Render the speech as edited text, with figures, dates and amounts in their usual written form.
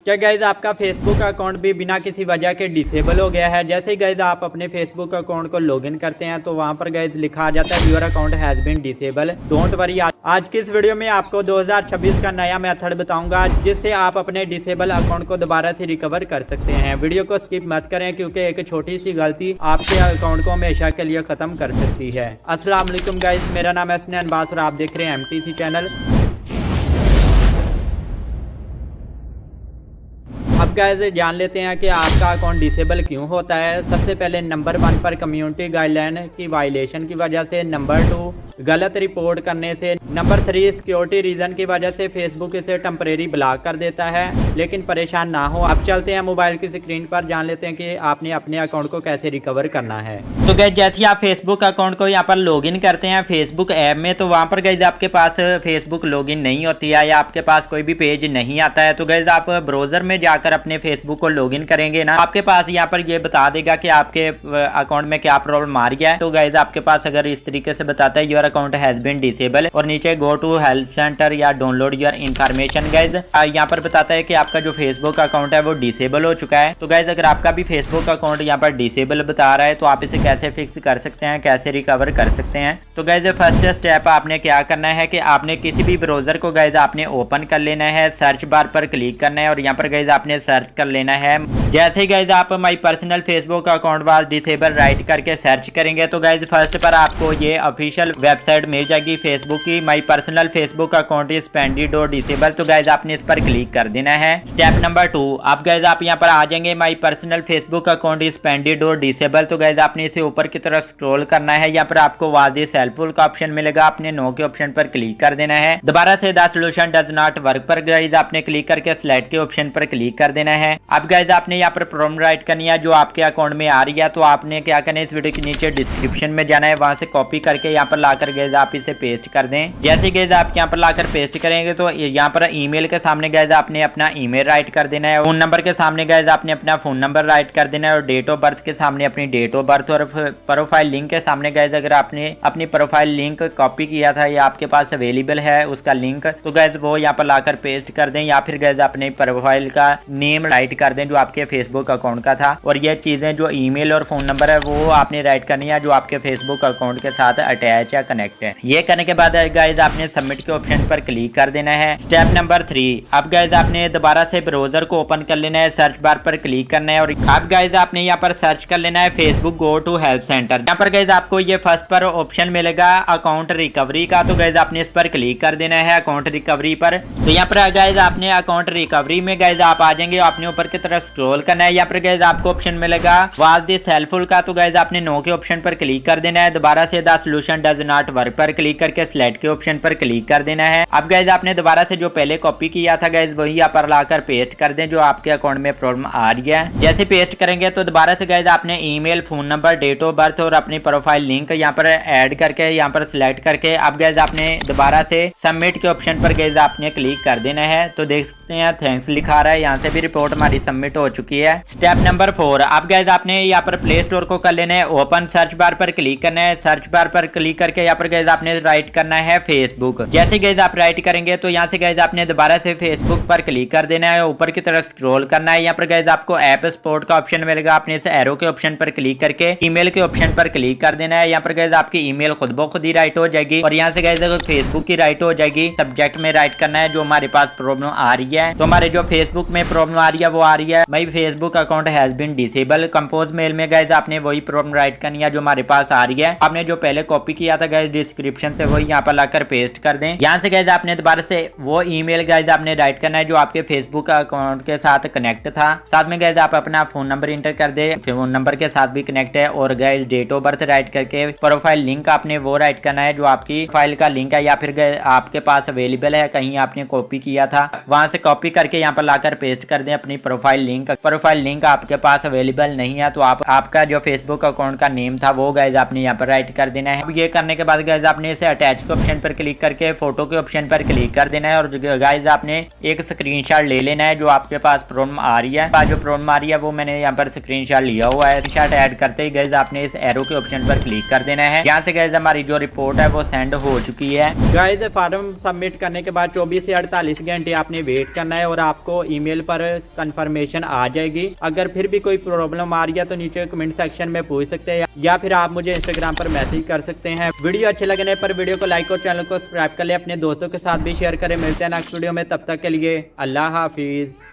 क्या गाइज आपका Facebook account भी बिना किसी वजह के डिसेबल हो गया है। जैसे ही गाइज आप अपने फेसबुक अकाउंट को लॉगिन करते हैं तो वहां पर गाइज लिखा आ जाता है your account has been disable. Don't worry, आज की इस वीडियो में आपको 2026 का नया मेथड बताऊंगा जिससे आप अपने डिसेबल अकाउंट को दोबारा से रिकवर कर सकते हैं। वीडियो को स्किप मत करें क्योंकि एक छोटी सी गलती आपके अकाउंट को हमेशा के लिए खत्म कर सकती है। अस्सलाम वालेकुम गाइज, मेरा नाम है हसनैन बास और आप देख रहे हैं MTC चैनल। अब गाइस जान लेते हैं कि आपका अकाउंट डिसेबल क्यों होता है। सबसे पहले नंबर 1 पर कम्युनिटी गाइडलाइन की वायलेशन की वजह से, नंबर 2 गलत रिपोर्ट करने से, नंबर 3 सिक्योरिटी रीजन की वजह से फेसबुक इसे टेम्परेरी ब्लॉक कर देता है। लेकिन परेशान ना हो, अब चलते हैं मोबाइल की स्क्रीन पर, जान लेते हैं कि आपने अपने अकाउंट को कैसे रिकवर करना है। तो गाइस जैसे आप फेसबुक अकाउंट को यहाँ पर लॉगिन करते हैं फेसबुक ऐप में, तो वहाँ पर गाइस आपके पास फेसबुक लॉगिन नहीं होती है या आपके पास कोई भी पेज नहीं आता है। तो गाइस आप ब्राउजर में जाकर अपने फेसबुक को लॉगिन करेंगे ना, आपके पास यहाँ पर ये बता देगा कि आपके अकाउंट में क्या प्रॉब्लम आ रही है। तो गाइस आपके पास अगर इस तरीके से बताता है your account has been disable और नीचे गो टू हेल्प सेंटर या डाउनलोड योर इन्फॉर्मेशन, गाइस यहाँ पर बताता है कि आपका जो फेसबुक अकाउंट है वो डिसेबल हो चुका है। तो गाइस अगर आपका भी फेसबुक अकाउंट यहाँ पर डिसेबल बता रहा है तो आप इसे कैसे फिक्स कर सकते हैं, कैसे रिकवर कर सकते हैं। तो गाइस फर्स्ट स्टेप आपने क्या करना है कि आपने किसी भी ब्राउजर को गाइस आपने ओपन कर लेना है, सर्च बार पर क्लिक करना है और यहाँ पर गाइस आपने सर्च कर लेना है। जैसे ही गाइस आप माई personal Facebook account was disable right करके सर्च करेंगे तो गाइस फर्स्ट पर आपको ये ऑफिशियल वेबसाइट मिल जाएगी फेसबुक की, my personal Facebook account is pended और डिसेबल। तो गाइस आपने इस पर क्लिक कर देना है। स्टेप नंबर 2, अब गाइस आप यहाँ पर आ जाएंगे my personal Facebook account is pended और डिसेबल। तो गाइस आपने इसे ऊपर की तरफ स्क्रॉल करना है, यहाँ पर आपको वाज दिस हेल्पफुल का ऑप्शन मिलेगा, आपने नो के ऑप्शन पर क्लिक कर देना है। दोबारा से the solution does not work पर गाइस आपने क्लिक करके स्लाइड के ऑप्शन पर क्लिक कर देना है। अब गाइस आपने यहाँ पर प्रॉब्लम राइट करनी है जो आपके अकाउंट में आ रही है। तो आपने क्या करना है, इस वीडियो के नीचे डिस्क्रिप्शन में जाना है, वहां से कॉपी करके यहाँ पर लाकर गाइस आप इसे पेस्ट कर दें। जैसे गाइस आप यहाँ पर लाकर पेस्ट करेंगे तो यहाँ पर ईमेल के सामने गाइस आपने अपना ईमेल राइट कर देना है, फोन नंबर के सामने गाइस आपने अपना फोन नंबर राइट कर देना है और डेट ऑफ बर्थ के सामने अपनी डेट ऑफ बर्थ और प्रोफाइल लिंक के सामने गाइस अगर आपने अपनी प्रोफाइल लिंक कॉपी किया था या आपके पास अवेलेबल है उसका लिंक, तो गाइस वो यहाँ पर लाकर पेस्ट कर दें या फिर गाइस अपने प्रोफाइल का नेम राइट कर दें जो आपके फेसबुक अकाउंट का था। और ये चीजें जो ईमेल और फोन नंबर है वो आपने राइट करनी है जो आपके फेसबुक अकाउंट के साथ अटैच या कनेक्ट है। ये करने के बाद गाइस आपने सबमिट के ऑप्शन पर क्लिक कर देना है। स्टेप नंबर 3, अब गाइस आपने दोबारा से ब्राउजर को ओपन कर लेना है, सर्च बार पर क्लिक करना है और अब गाइस आपने यहाँ पर सर्च कर लेना है Facebook go to help centre. यहाँ पर गाइस आपको ये फर्स्ट पर ऑप्शन मिलेगा अकाउंट रिकवरी का, तो गाइस आपने इस पर क्लिक कर देना है अकाउंट रिकवरी पर। तो यहाँ पर गाइस आपने अकाउंट रिकवरी में गाइस आप आ जाएंगे, आपने ऊपर की तरफ स्क्रॉल करना है, यहाँ पर गाइस आपको ऑप्शन मिलेगा वाज दिस हेल्पफुल का, तो गाइस आपने नो के ऑप्शन पर क्लिक कर देना है। दोबारा से the solution does not work पर क्लिक करके स्लाइड के ऑप्शन पर क्लिक कर देना है। अब गाइस आपने दोबारा से जो पहले कॉपी किया था गाइस वही यहाँ पर लाकर पेस्ट कर दें जो आपके अकाउंट में प्रॉब्लम आ रही है। जैसे पेस्ट करेंगे तो दोबारा से गाइस आपने email, phone number, date of birth और अपनी प्रोफाइल लिंक यहाँ पर ऐड करके यहाँ पर सिलेक्ट करके अब गाइस आपने दोबारा से सबमिट के ऑप्शन पर गाइस आपने क्लिक कर देना है। तो देख सकते हैं थैंक्स लिखा रहा है, यहाँ से भी रिपोर्ट हमारी सबमिट हो चुकी है। स्टेप नंबर 4, अब गाइस आपने यहाँ पर प्ले स्टोर को कर लेना है ओपन, सर्च बार पर क्लिक करना है, सर्च बार पर क्लिक करके यहाँ पर गाइस आपने राइट करना है फेसबुक। जैसे गाइस आप राइट करेंगे तो यहाँ से गाइस आपने दोबारा से फेसबुक पर क्लिक कर देना है, ऊपर की तरफ स्क्रॉल करना है, यहाँ पर गाइस आपको ऐप सपोर्ट का ऑप्शन मिलेगा, आपने इस एरो के ऑप्शन पर क्लिक करके ईमेल के ऑप्शन पर क्लिक कर देना है। यहाँ पर गाइस आपकी ईमेल खुद ब खुद ही राइट हो जाएगी और यहाँ से गाइस फेसबुक की राइट हो जाएगी। सब्जेक्ट में राइट करना है जो हमारे पास प्रॉब्लम आ रही है। तो हमारे जो फेसबुक में प्रॉब्लम आ रही है वो आ रही है my Facebook account has been disable. Compose mail में गाइस आपने वही प्रॉब्लम राइट करनी है जो हमारे पास आ रही है। आपने जो पहले कॉपी किया था गाइस डिस्क्रिप्शन से वही यहाँ पर लाकर पेस्ट कर दें। यहाँ से गाइस आपने दोबारा से वो ईमेल गाइस आपने राइट करना है जो आपके फेसबुक अकाउंट के साथ कनेक्ट था। साथ में गाइस आप अपना फोन नंबर इंटर कर दे, फोन नंबर के साथ भी कनेक्ट है और guys date of birth write करके प्रोफाइल लिंक आपने वो राइट करना है जो आपकी फाइल का लिंक है या फिर आपके पास अवेलेबल है, कहीं आपने कॉपी किया था वहां से कॉपी करके यहाँ पर लाकर पेस्ट कर दें अपनी प्रोफाइल लिंक। प्रोफाइल लिंक आपके पास अवेलेबल नहीं है तो आपका जो फेसबुक अकाउंट का नेम था वो गाइस आपने यहाँ पर राइट कर देना है। अब ये करने के बाद गाइस आपने इसे अटैच के ऑप्शन पर क्लिक करके फोटो के ऑप्शन पर क्लिक कर देना है और गाइस आपने एक स्क्रीनशॉट ले लेना है जो आपके पास प्रॉब्लम आ रही है। जो प्रॉब्लम आ रही है वो मैंने यहाँ पर स्क्रीनशॉट लिया हुआ है। स्क्रीनशॉट ऐड करते ही गाइस आपने इस एरो के ऑप्शन पर क्लिक कर देना है। यहाँ से गाइस हमारी जो रिपोर्ट है वो सेंड हो चुकी है। गाइस फॉर्म सबमिट करने के बाद 24 से 48 घंटे आपने वेट करना है और आपको ईमेल पर कंफर्मेशन आ जाएगी। अगर फिर भी कोई प्रॉब्लम आ रही है तो नीचे कमेंट सेक्शन में पूछ सकते हैं या फिर आप मुझे इंस्टाग्राम पर मैसेज कर सकते हैं। वीडियो अच्छे लगने पर वीडियो को लाइक और चैनल को सब्सक्राइब कर ले, अपने दोस्तों के साथ भी शेयर करें। मिलते हैं नेक्स्ट वीडियो में, तब तक के लिए अल्लाह हाफिज।